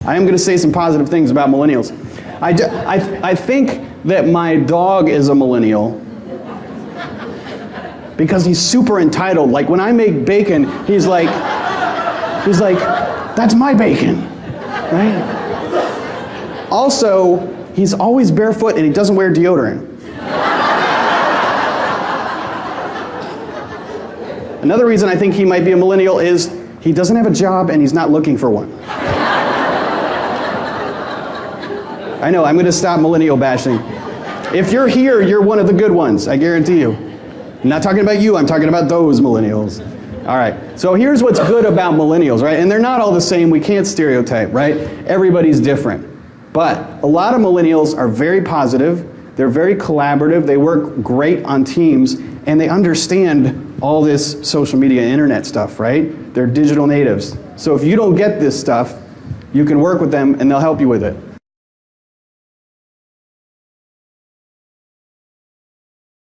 I am going to say some positive things about millennials. I think that my dog is a millennial because he's super entitled. Like when I make bacon, he's like, that's my bacon, right? Also, he's always barefoot and he doesn't wear deodorant. Another reason I think he might be a millennial is he doesn't have a job and he's not looking for one. I know, I'm going to stop millennial bashing. If you're here, you're one of the good ones, I guarantee you. I'm not talking about you, I'm talking about those millennials. All right, so here's what's good about millennials, right? And they're not all the same, we can't stereotype, right? Everybody's different. But a lot of millennials are very positive, they're very collaborative, they work great on teams, and they understand all this social media, internet stuff, right? They're digital natives. So if you don't get this stuff, you can work with them and they'll help you with it.